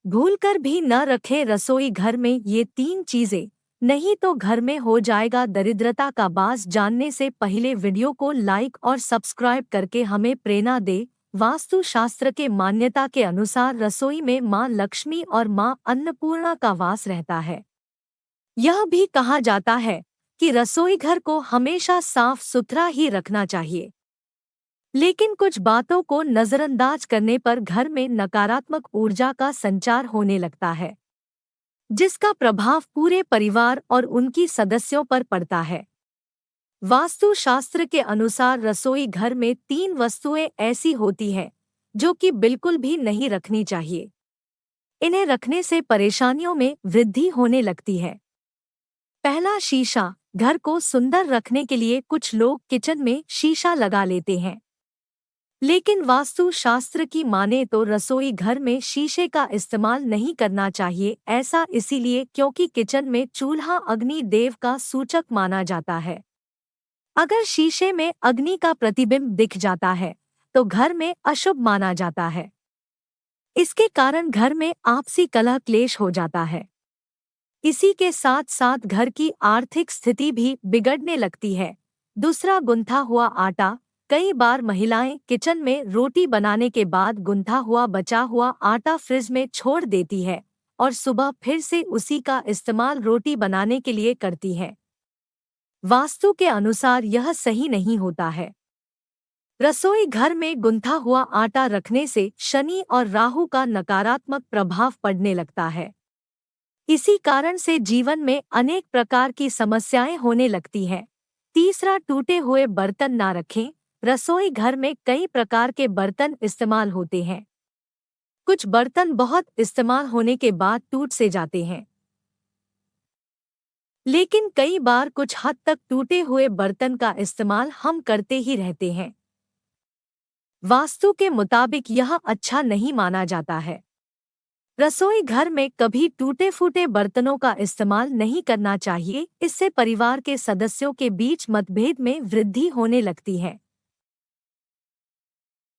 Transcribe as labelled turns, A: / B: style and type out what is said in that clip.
A: भूलकर भी न रखें रसोई घर में ये 3 चीजें, नहीं तो घर में हो जाएगा दरिद्रता का बास। जानने से पहले वीडियो को लाइक और सब्सक्राइब करके हमें प्रेरणा दे। वास्तु शास्त्र के मान्यता के अनुसार रसोई में मां लक्ष्मी और मां अन्नपूर्णा का वास रहता है। यह भी कहा जाता है कि रसोई घर को हमेशा साफ सुथरा ही रखना चाहिए। लेकिन कुछ बातों को नजरअंदाज करने पर घर में नकारात्मक ऊर्जा का संचार होने लगता है, जिसका प्रभाव पूरे परिवार और उनकी सदस्यों पर पड़ता है। वास्तु शास्त्र के अनुसार रसोई घर में 3 वस्तुएं ऐसी होती हैं जो कि बिल्कुल भी नहीं रखनी चाहिए। इन्हें रखने से परेशानियों में वृद्धि होने लगती है। पहला, शीशा। घर को सुंदर रखने के लिए कुछ लोग किचन में शीशा लगा लेते हैं, लेकिन वास्तु शास्त्र की माने तो रसोई घर में शीशे का इस्तेमाल नहीं करना चाहिए। ऐसा इसीलिए क्योंकि किचन में चूल्हा अग्नि देव का सूचक माना जाता है। अगर शीशे में अग्नि का प्रतिबिंब दिख जाता है तो घर में अशुभ माना जाता है। इसके कारण घर में आपसी कलह क्लेश हो जाता है। इसी के साथ साथ घर की आर्थिक स्थिति भी बिगड़ने लगती है। दूसरा, गुंथा हुआ आटा। कई बार महिलाएं किचन में रोटी बनाने के बाद गुंथा हुआ बचा हुआ आटा फ्रिज में छोड़ देती है और सुबह फिर से उसी का इस्तेमाल रोटी बनाने के लिए करती है। वास्तु के अनुसार यह सही नहीं होता है। रसोई घर में गुंथा हुआ आटा रखने से शनि और राहु का नकारात्मक प्रभाव पड़ने लगता है। इसी कारण से जीवन में अनेक प्रकार की समस्याएं होने लगती हैं। तीसरा, टूटे हुए बर्तन ना रखें। रसोई घर में कई प्रकार के बर्तन इस्तेमाल होते हैं। कुछ बर्तन बहुत इस्तेमाल होने के बाद टूट से जाते हैं, लेकिन कई बार कुछ हद तक टूटे हुए बर्तन का इस्तेमाल हम करते ही रहते हैं। वास्तु के मुताबिक यह अच्छा नहीं माना जाता है। रसोई घर में कभी टूटे फूटे बर्तनों का इस्तेमाल नहीं करना चाहिए। इससे परिवार के सदस्यों के बीच मतभेद में वृद्धि होने लगती है।